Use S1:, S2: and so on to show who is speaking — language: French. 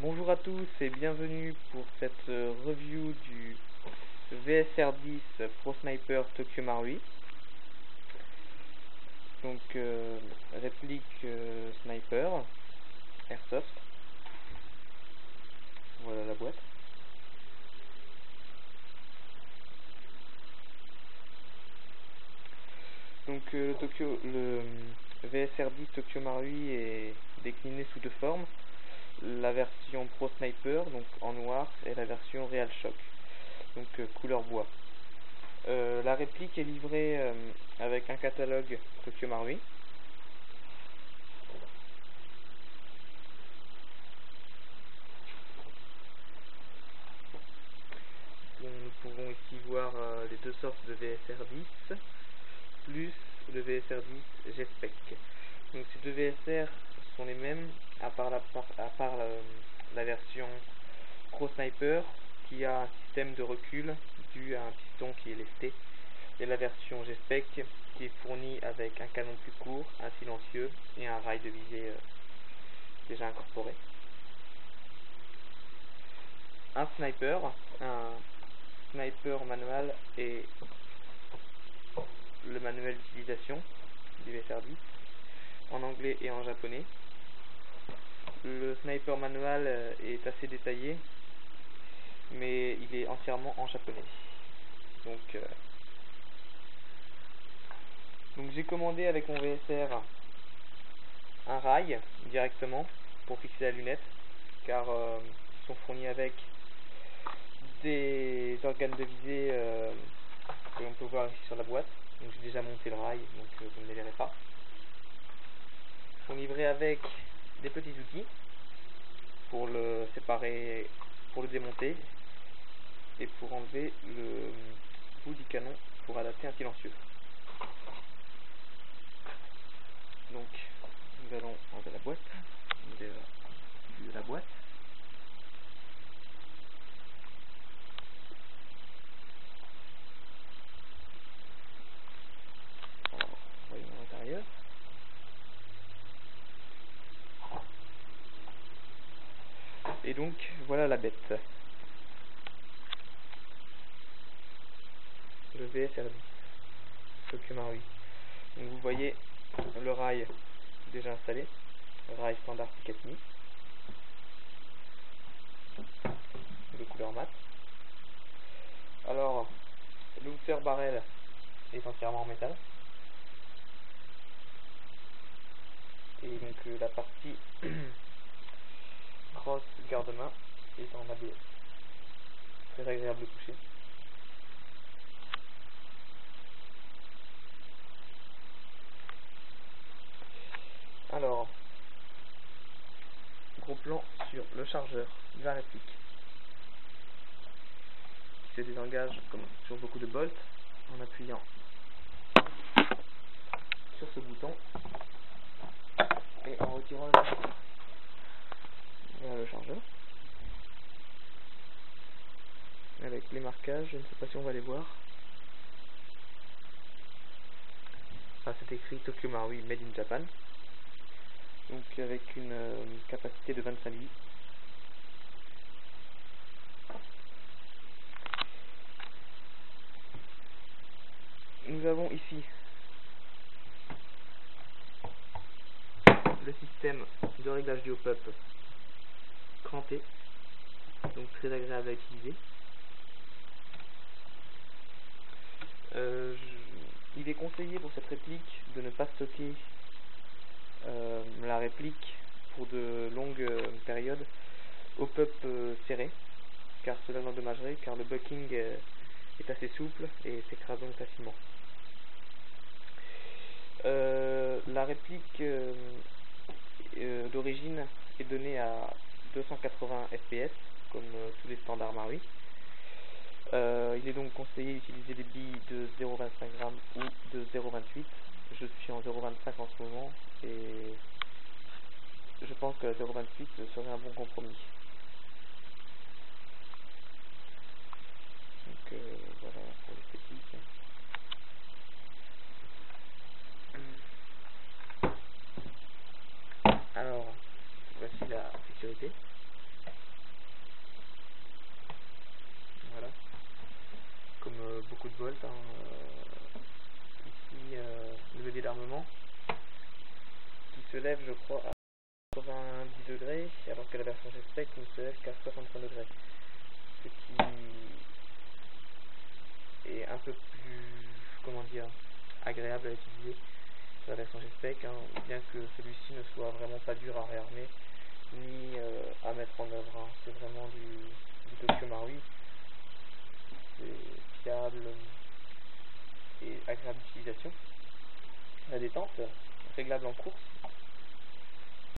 S1: Bonjour à tous et bienvenue pour cette review du VSR10 Pro Sniper Tokyo Marui. Donc réplique sniper airsoft. Voilà la boîte. Donc le VSR10 Tokyo Marui est décliné sous deux formes. La version Pro Sniper, donc en noir, et la version Real Shock, donc couleur bois. La réplique est livrée avec un catalogue Tokyo Marui. Nous pouvons ici voir les deux sortes de VSR10 plus le VSR10 G-Spec. Donc ces deux VSR sont les mêmes à part la version Pro Sniper qui a un système de recul dû à un piston qui est lesté, et la version G-Spec qui est fournie avec un canon plus court, un silencieux et un rail de visée déjà incorporé. Un sniper manuel et le manuel d'utilisation du VSR10 en anglais et en japonais. Le sniper manual est assez détaillé, mais il est entièrement en japonais. Donc j'ai commandé avec mon VSR un rail directement pour fixer la lunette, car ils sont fournis avec des organes de visée que l'on peut voir ici sur la boîte. Donc j'ai déjà monté le rail, donc vous ne les verrez pas. Ils sont livrés avec des petits outils pour le séparer, pour le démonter et pour enlever le bout du canon pour adapter un silencieux. Donc nous allons enlever la boîte. Vous avez vu la boîte. Alors, voyons l'intérieur. Et donc voilà la bête. Le VSR10 Tokyo Marui. Donc vous voyez le rail déjà installé, rail standard Picatinny de couleur mat. Alors le hooker barrel est entièrement en métal, et donc la partie crosse garde-main est en ABS, très agréable de toucher. Alors, gros plan sur le chargeur de la réplique, qui se désengage comme sur beaucoup de bolts en appuyant sur ce bouton et en retirant le chargeur. Voilà le chargeur avec les marquages, je ne sais pas si on va les voir. C'est écrit Tokyo Marui Made in Japan, donc avec une capacité de 25 litres. Nous avons ici le système de réglage du hop-up cranté, donc très agréable à utiliser. Il est conseillé pour cette réplique de ne pas stocker la réplique pour de longues périodes hop-up serré, car cela l'endommagerait, car le bucking est assez souple et s'écrase donc facilement. La réplique d'origine est donnée à 280 fps comme tous les standards Marui. Il est donc conseillé d'utiliser des billes de 0,25 g ou de 0,28. Je suis en 0,25 en ce moment et je pense que la 0,28 serait un bon compromis. Donc voilà pour l'esthétique. Alors, voici la sécurité. également, qui se lève, je crois, à 90 degrés, alors que la version G-Spec ne se lève qu'à 65 degrés. Ce qui est un peu plus, comment dire, agréable à utiliser sur la version G-Spec, hein, bien que celui-ci ne soit vraiment pas dur à réarmer, ni à mettre en œuvre. Hein. C'est vraiment du Tokyo Marui. C'est fiable et agréable d'utilisation. La détente, réglable en course,